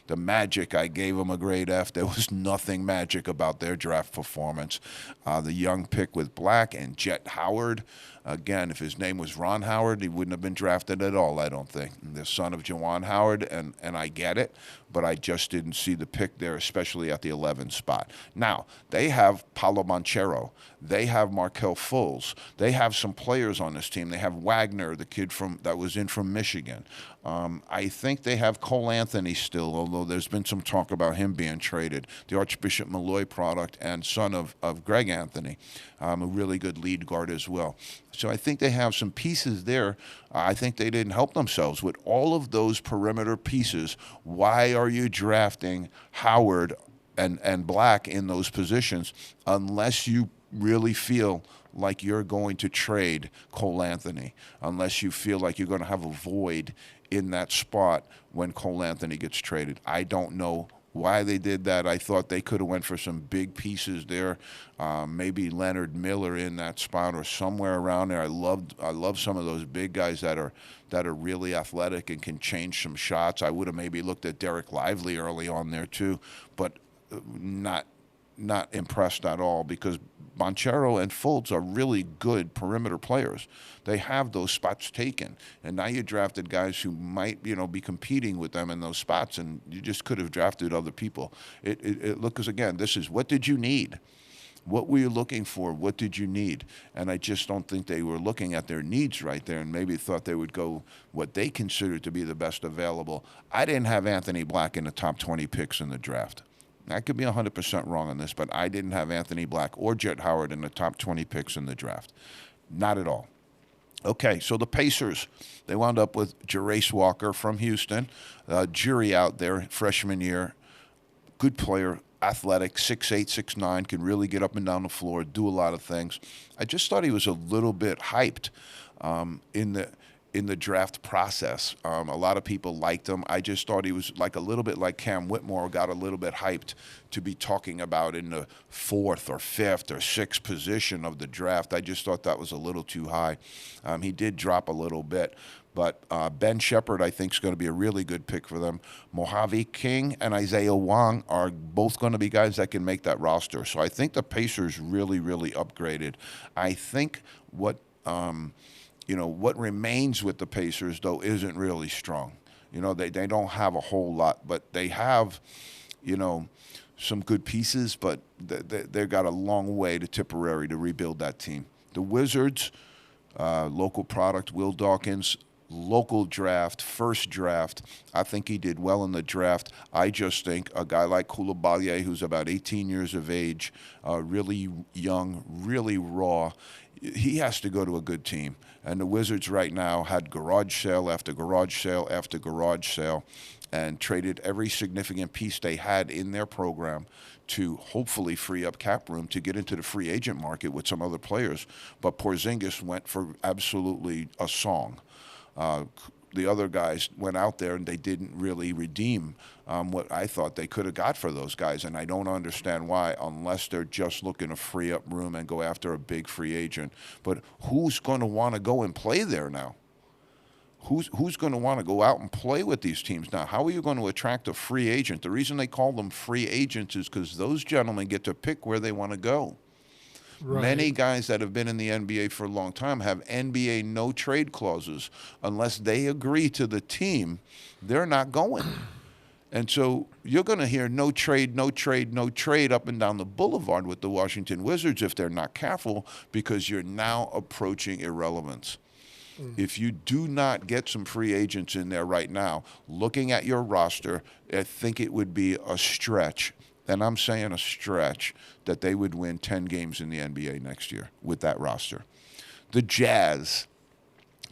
The Magic, I gave them a grade F. There was nothing magic about their draft performance. The young pick with Black and Jet Howard. Again, if his name was Ron Howard, he wouldn't have been drafted at all, I don't think. The son of Jawan Howard, and I get it, but I just didn't see the pick there, especially at the 11th spot. Now, they have Paolo Banchero. They have Markel Fultz. They have some players on this team. They have Wagner, the kid that was in from Michigan. I think they have Cole Anthony still, although there's been some talk about him being traded. The Archbishop Malloy product and son of Greg Anthony, a really good lead guard as well. So I think they have some pieces there. I think they didn't help themselves with all of those perimeter pieces. Why are you drafting Howard and Black in those positions unless you really feel like you're going to trade Cole Anthony, unless you feel like you're going to have a void in that spot when Cole Anthony gets traded? I don't know why they did that. I thought they could have went for some big pieces there, maybe Leonard Miller in that spot or somewhere around there. I love some of those big guys that are really athletic and can change some shots. I would have maybe looked at Derek Lively early on there too, but not impressed at all, because Banchero and Fultz are really good perimeter players. They have those spots taken, and now you drafted guys who might, be competing with them in those spots, and you just could have drafted other people. Because again, this is, what did you need? What were you looking for? What did you need? And I just don't think they were looking at their needs right there and maybe thought they would go what they considered to be the best available. I didn't have Anthony Black in the top 20 picks in the draft. I could be 100% wrong on this, but I didn't have Anthony Black or Jet Howard in the top 20 picks in the draft. Not at all. Okay, so the Pacers, they wound up with Jarace Walker from Houston, jury out there, freshman year, good player, athletic, 6'8", 6'9", can really get up and down the floor, do a lot of things. I just thought he was a little bit hyped in the draft process. A lot of people liked him. I just thought he was like a little bit like Cam Whitmore, got a little bit hyped to be talking about in the 4th or 5th or 6th position of the draft. I just thought that was a little too high. He did drop a little bit. But Ben Shepherd, I think, is going to be a really good pick for them. Mojave King and Isaiah Wong are both going to be guys that can make that roster. So I think the Pacers really, really upgraded. I think what remains with the Pacers, though, isn't really strong. They don't have a whole lot, but they have, some good pieces, but they've got a long way to Tipperary to rebuild that team. The Wizards, local product, Will Dawkins, local draft, first draft. I think he did well in the draft. I just think a guy like Coulibaly, who's about 18 years of age, really young, really raw, he has to go to a good team. And the Wizards right now had garage sale after garage sale after garage sale and traded every significant piece they had in their program to hopefully free up cap room to get into the free agent market with some other players. But Porzingis went for absolutely a song. The other guys went out there and they didn't really redeem what I thought they could have got for those guys, and I don't understand why, unless they're just looking to free up room and go after a big free agent. But who's going to want to go and play there now? Who's going to want to go out and play with these teams now? How are you going to attract a free agent? The reason they call them free agents is because those gentlemen get to pick where they want to go. Right. Many guys that have been in the NBA for a long time have NBA no trade clauses. Unless they agree to the team, they're not going. And so you're going to hear no trade, no trade, no trade up and down the boulevard with the Washington Wizards if they're not careful, because you're now approaching irrelevance. If you do not get some free agents in there right now, looking at your roster, I think it would be a stretch, and I'm saying a stretch, that they would win 10 games in the NBA next year with that roster. The Jazz,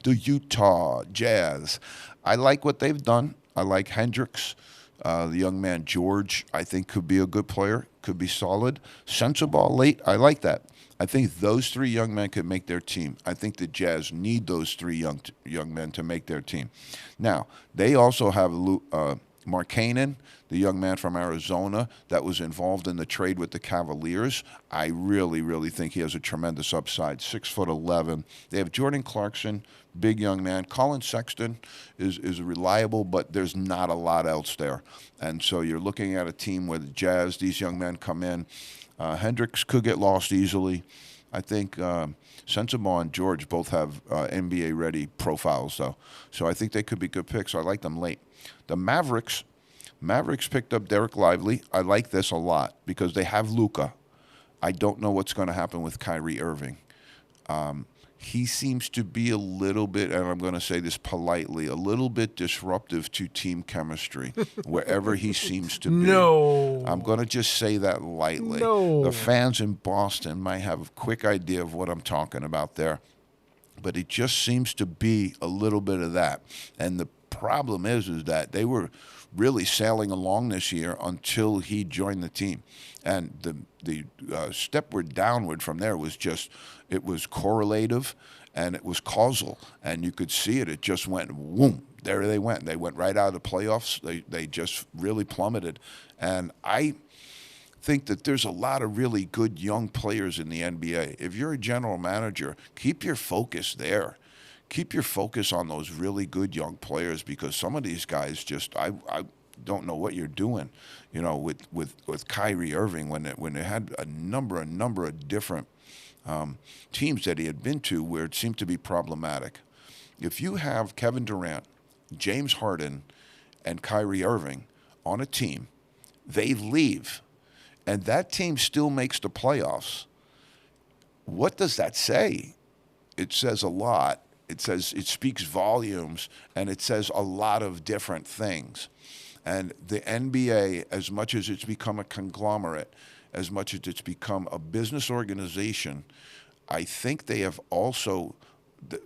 the Utah Jazz, I like what they've done. I like Hendricks. The young man George, I think, could be a good player, could be solid. Sensabaugh late, I like that. I think those three young men could make their team. I think the Jazz need those three young men to make their team. Now, they also have Markkanen, the young man from Arizona that was involved in the trade with the Cavaliers. I really, really think he has a tremendous upside. 6'11". They have Jordan Clarkson, big young man. Colin Sexton is reliable, but there's not a lot else there. And so you're looking at a team where the Jazz, these young men come in. Hendricks could get lost easily. I think Sensabaugh and George both have NBA-ready profiles, though. So I think they could be good picks. I like them late. The Mavericks picked up Derek Lively. I like this a lot because they have Luka. I don't know what's going to happen with Kyrie Irving. He seems to be a little bit, and I'm going to say this politely, a little bit disruptive to team chemistry wherever he seems to be. No. I'm going to just say that lightly. No. The fans in Boston might have a quick idea of what I'm talking about there, but it just seems to be a little bit of that. And the problem is that they were really sailing along this year until he joined the team. And the stepward downward from there was just, it was correlative and it was causal. And you could see it. It just went, whoom, there they went. They went right out of the playoffs. They just really plummeted. And I think that there's a lot of really good young players in the NBA. If you're a general manager, keep your focus there. Keep your focus on those really good young players, because some of these guys just, I don't know what you're doing, with Kyrie Irving when they had a number of different teams that he had been to where it seemed to be problematic. If you have Kevin Durant, James Harden, and Kyrie Irving on a team, they leave, and that team still makes the playoffs. What does that say? It says a lot. It speaks volumes, and it says a lot of different things. And the NBA, as much as it's become a conglomerate, as much as it's become a business organization, I think they have also,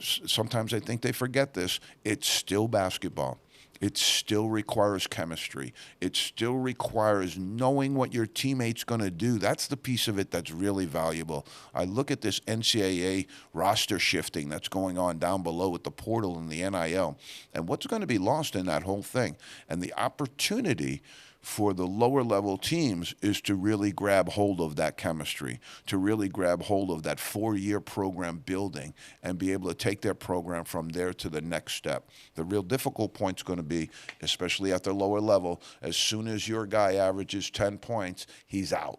sometimes I think they forget this, it's still basketball. It still requires chemistry. It still requires knowing what your teammate's going to do. That's the piece of it that's really valuable. I look at this NCAA roster shifting that's going on down below with the portal and the NIL, and what's going to be lost in that whole thing. And the opportunity for the lower level teams is to really grab hold of that chemistry, to really grab hold of that 4-year program building and be able to take their program from there to the next step. The real difficult point's going to be, especially at the lower level, as soon as your guy averages 10 points, he's out.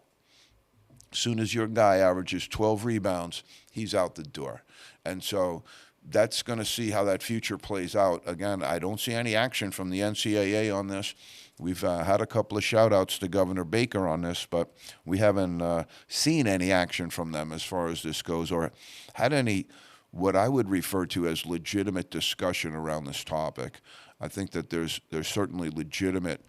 As soon as your guy averages 12 rebounds, he's out the door. And so that's going to see how that future plays out. Again, I don't see any action from the NCAA on this. We've had a couple of shout-outs to Governor Baker on this, but we haven't seen any action from them as far as this goes, or had any what I would refer to as legitimate discussion around this topic. I think that there's certainly legitimate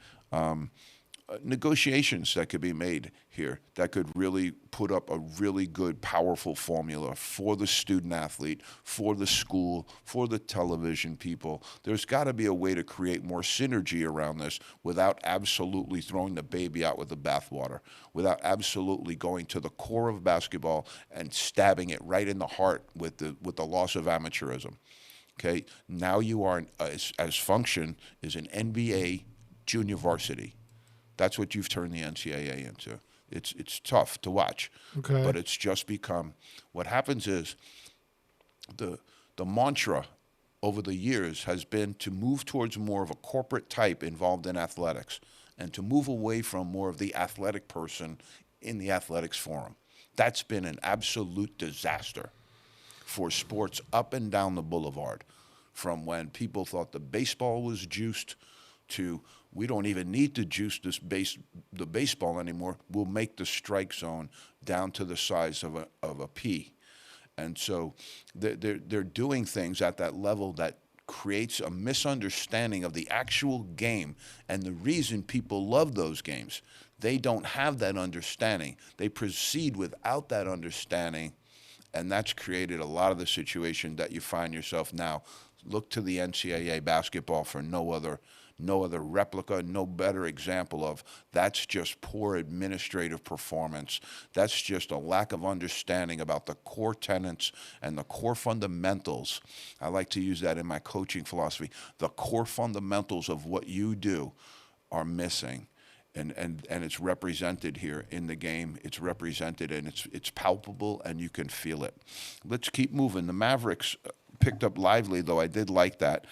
negotiations that could be made here that could really put up a really good, powerful formula for the student athlete, for the school, for the television people. There's got to be a way to create more synergy around this without absolutely throwing the baby out with the bathwater, without absolutely going to the core of basketball and stabbing it right in the heart with the loss of amateurism. Okay, now you are, as function is an NBA junior varsity. That's what you've turned the NCAA into. It's tough to watch, okay, but it's just become. What happens is the mantra over the years has been to move towards more of a corporate type involved in athletics, and to move away from more of the athletic person in the athletics forum. That's been an absolute disaster for sports up and down the boulevard, from when people thought the baseball was juiced to we don't even need to juice the baseball anymore. We'll make the strike zone down to the size of a pea. And so they're doing things at that level that creates a misunderstanding of the actual game and the reason people love those games. They don't have that understanding. They proceed without that understanding, and that's created a lot of the situation that you find yourself now. Look to the NCAA basketball for no other replica, no better example of that's just poor administrative performance. That's just a lack of understanding about the core tenets and the core fundamentals. I like to use that in my coaching philosophy. The core fundamentals of what you do are missing. And it's represented here in the game. It's represented and it's palpable and you can feel it. Let's keep moving. The Mavericks picked up Lively, though I did like that.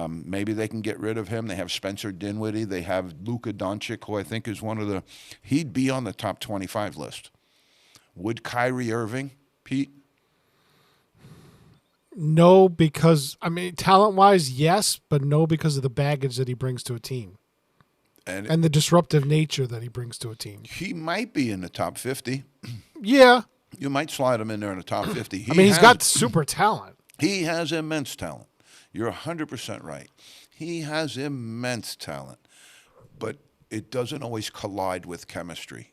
Maybe they can get rid of him. They have Spencer Dinwiddie. They have Luka Doncic, who I think is he'd be on the top 25 list. Would Kyrie Irving, Pete? No, because, talent-wise, yes, but no because of the baggage that he brings to a team. And the disruptive nature that he brings to a team. He might be in the top 50. Yeah. You might slide him in there in the top 50. He's got super talent. He has immense talent. You're 100% right. He has immense talent. But it doesn't always collide with chemistry.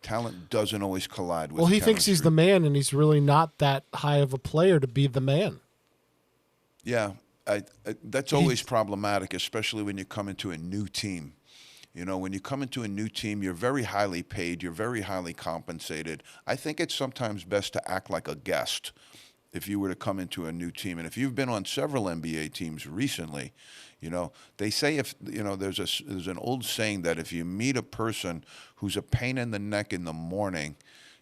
Talent doesn't always collide with chemistry. Well, he thinks he's the man, and he's really not that high of a player to be the man. Yeah. That's always problematic, especially when you come into a new team. You know, when you come into a new team, you're very highly paid, you're very highly compensated. I think it's sometimes best to act like a guest if you were to come into a new team. And if you've been on several NBA teams recently, you know, they say there's an old saying that if you meet a person who's a pain in the neck in the morning,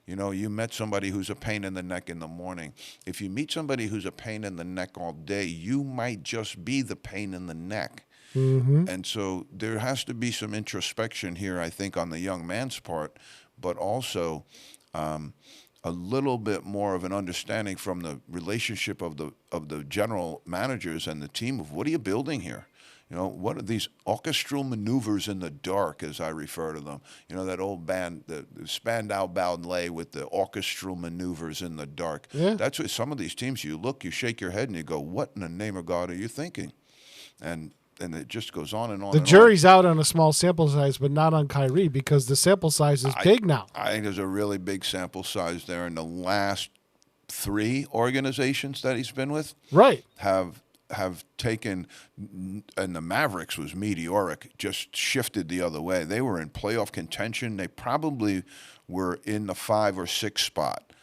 you know, you met somebody who's a pain in the neck in the morning. If you meet somebody who's a pain in the neck all day, you might just be the pain in the neck. Mm-hmm. And so there has to be some introspection here, I think, on the young man's part, but also a little bit more of an understanding from the relationship of the general managers and the team of what are you building here? You know, what are these orchestral maneuvers in the dark, as I refer to them? You know, that old band, the Spandau Ballet with the orchestral maneuvers in the dark. Yeah. That's what some of these teams, you look, you shake your head, and you go, what in the name of God are you thinking? And it just goes on and on. The jury's out on a small sample size, but not on Kyrie because the sample size is big now. I think there's a really big sample size there. In the last 3 organizations that he's been with, right, have taken, and the Mavericks was meteoric, just shifted the other way. They were in playoff contention. They probably were in the 5 or 6 spot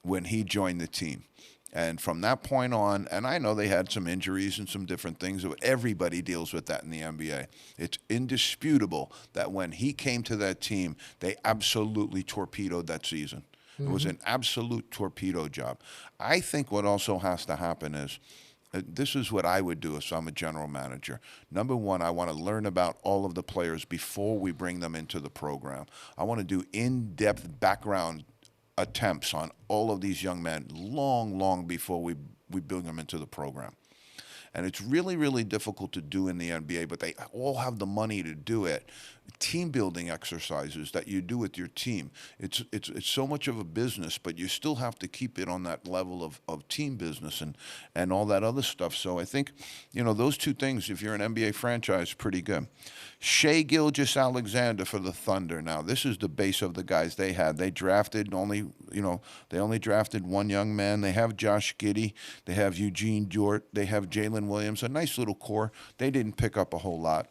when he joined the team. And from that point on, and I know they had some injuries and some different things. Everybody deals with that in the NBA. It's indisputable that when he came to that team, they absolutely torpedoed that season. Mm-hmm. It was an absolute torpedo job. I think what also has to happen is, this is what I would do if I'm a general manager. Number one, I want to learn about all of the players before we bring them into the program. I want to do in-depth background attempts on all of these young men long before we bring them into the program. And it's really, really difficult to do in the NBA, but they all have the money to do it. Team building exercises that you do with your team. It's so much of a business, but you still have to keep it on that level of team business and all that other stuff. So I think, you know, those two things, if you're an NBA franchise, pretty good. Shai Gilgeous-Alexander for the Thunder. Now, this is the base of the guys they had. They only drafted one young man. They have Josh Giddey. They have Eugene Dort. They have Jalen Williams, a nice little core. They didn't pick up a whole lot.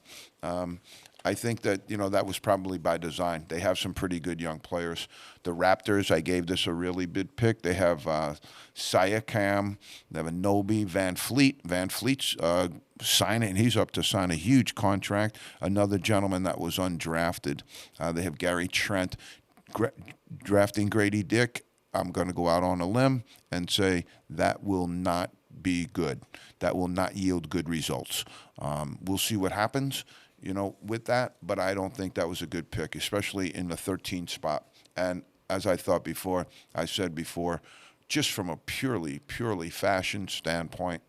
I think that, you know, that was probably by design. They have some pretty good young players. The Raptors, I gave this a really big pick. They have Siakam. They have Anobi, Van Fleet. Van Fleet's signing. He's up to sign a huge contract. Another gentleman that was undrafted. They have Gary Trent. Drafting Grady Dick, I'm going to go out on a limb and say that will not be good. That will not yield good results. We'll see what happens, you know, with that, but I don't think that was a good pick, especially in the 13th spot. And as I said before, just from a purely fashion standpoint,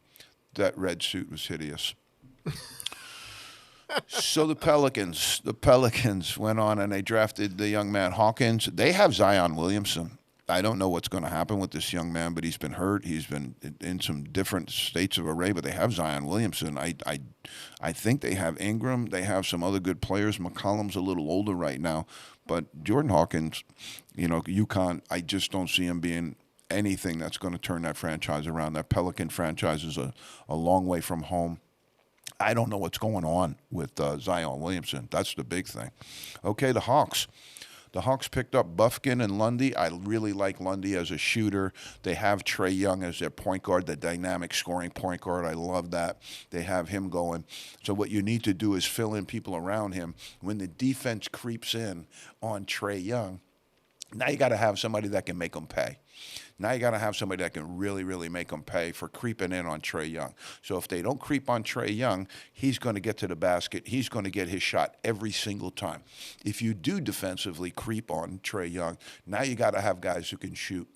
that red suit was hideous. So the Pelicans went on and they drafted the young man Hawkins. They have Zion Williamson. I don't know what's going to happen with this young man, but he's been hurt. He's been in some different states of array, but they have Zion Williamson. I think they have Ingram. They have some other good players. McCollum's a little older right now, but Jordan Hawkins, UConn, I just don't see him being anything that's going to turn that franchise around. That Pelican franchise is a long way from home. I don't know what's going on with Zion Williamson. That's the big thing. Okay, the Hawks. The Hawks picked up Bufkin and Lundy. I really like Lundy as a shooter. They have Trae Young as their point guard, the dynamic scoring point guard. I love that. They have him going. So what you need to do is fill in people around him. When the defense creeps in on Trae Young, now you got to have somebody that can make them pay. Now you got to have somebody that can really, really make them pay for creeping in on Trae Young. So if they don't creep on Trae Young, he's going to get to the basket. He's going to get his shot every single time. If you do defensively creep on Trae Young, now you got to have guys who can shoot.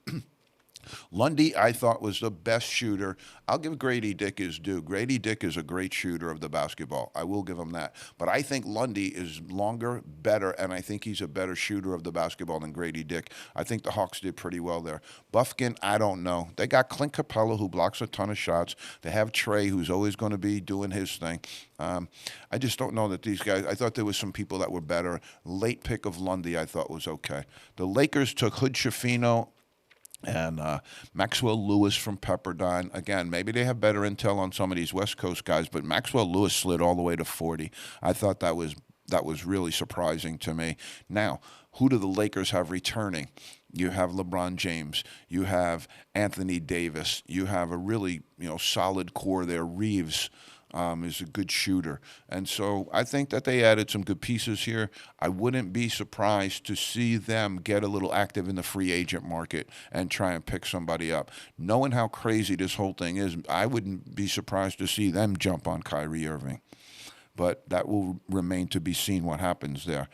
Lundy, I thought, was the best shooter. I'll give Grady Dick his due. Grady Dick is a great shooter of the basketball. I will give him that. But I think Lundy is longer, better, and I think he's a better shooter of the basketball than Grady Dick. I think the Hawks did pretty well there. Bufkin, I don't know. They got Clint Capella, who blocks a ton of shots. They have Trae, who's always going to be doing his thing. I just don't know that these guys, I thought there was some people that were better. Late pick of Lundy, I thought was okay. The Lakers took Hood Schifino and Maxwell Lewis from Pepperdine. Again, maybe they have better intel on some of these West Coast guys, but Maxwell Lewis slid all the way to 40. I thought that was really surprising to me. Now, who do the Lakers have returning? You have LeBron James. You have Anthony Davis. You have a really solid core there. Reeves is a good shooter. And so I think that they added some good pieces here. I wouldn't be surprised to see them get a little active in the free agent market and try and pick somebody up. Knowing how crazy this whole thing is, I wouldn't be surprised to see them jump on Kyrie Irving. But that will remain to be seen what happens there.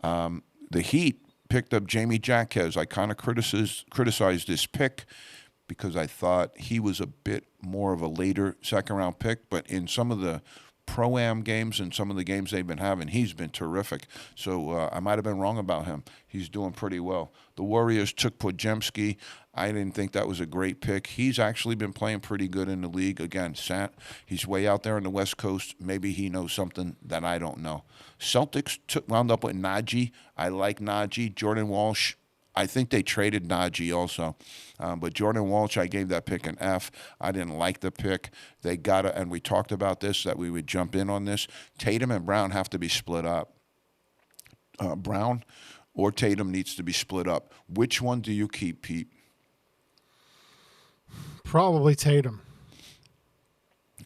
The Heat picked up Jamie Jaquez. I kind of criticized this pick because I thought he was a bit more of a later second-round pick, but in some of the Pro-Am games and some of the games they've been having, he's been terrific. So I might have been wrong about him. He's doing pretty well. The Warriors took Podziemski. I didn't think that was a great pick. He's actually been playing pretty good in the league. Again, he's way out there on the West Coast. Maybe he knows something that I don't know. Celtics wound up with Najee. I like Najee. Jordan Walsh, I think they traded Najee also. But Jordan Walsh, I gave that pick an F. I didn't like the pick. They got to, and we talked about this, that we would jump in on this. Tatum and Brown have to be split up. Brown or Tatum needs to be split up. Which one do you keep, Pete? Probably Tatum.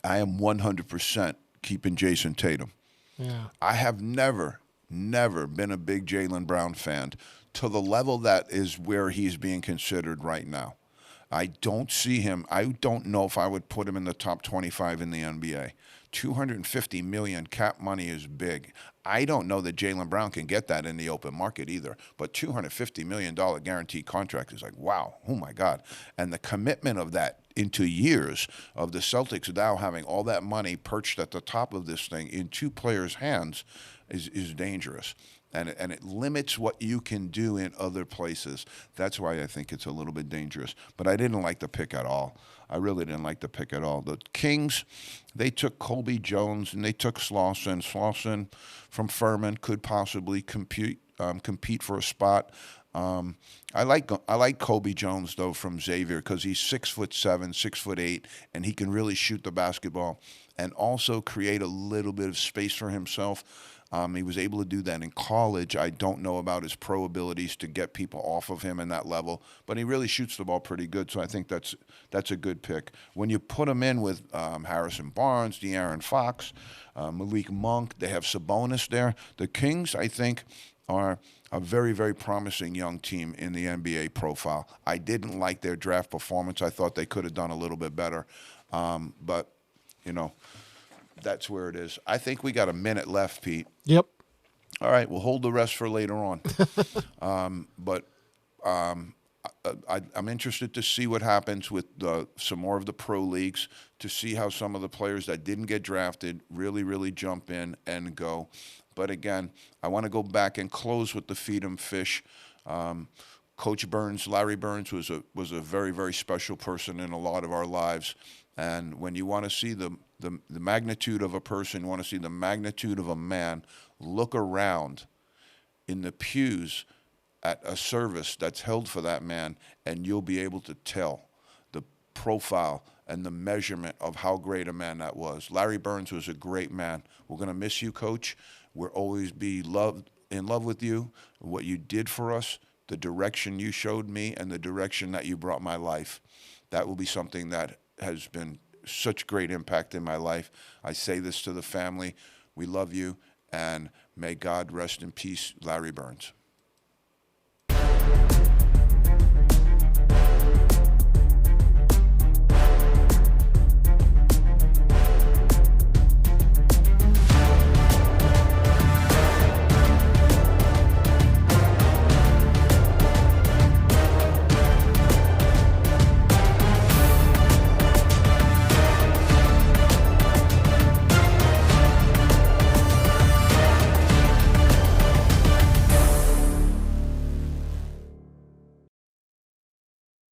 I am 100% keeping Jason Tatum. Yeah. I have never been a big Jaylen Brown fan to the level that is where he's being considered right now. I don't see him. I don't know if I would put him in the top 25 in the NBA. $250 million cap money is big. I don't know that Jaylen Brown can get that in the open market either. But $250 million guaranteed contract is like, wow, oh my God. And the commitment of that into years of the Celtics now having all that money perched at the top of this thing in two players' hands is dangerous. And it limits what you can do in other places. That's why I think it's a little bit dangerous. But I didn't like the pick at all. I really didn't like the pick at all. The Kings, they took Colby Jones and they took Slauson. Slauson from Furman could possibly compete for a spot. I like Colby Jones though from Xavier because he's 6'7", 6'8", and he can really shoot the basketball and also create a little bit of space for himself. He was able to do that in college. I don't know about his pro abilities to get people off of him in that level, but he really shoots the ball pretty good, so I think that's a good pick. When you put him in with Harrison Barnes, De'Aaron Fox, Malik Monk, they have Sabonis there. The Kings, I think, are a very, very promising young team in the NBA profile. I didn't like their draft performance. I thought they could have done a little bit better, but, that's where it is. I think we got a minute left, Pete. Yep. All right, we'll hold the rest for later on. But I'm interested to see what happens with some more of the pro leagues, to see how some of the players that didn't get drafted really jump in and go. But again, I want to go back and close with the Feed 'em Fish. Coach Burns, Larry Burns, was a very special person in a lot of our lives. And when you want to see the magnitude of a person, you want to see the magnitude of a man, look around in the pews at a service that's held for that man, and you'll be able to tell the profile and the measurement of how great a man that was. Larry Burns was a great man. We're going to miss you, Coach. We'll always be in love with you, what you did for us, the direction you showed me, and the direction that you brought my life. That will be something that has been such great impact in my life. I say this to the family. We love you, and may God rest in peace, Larry Burns.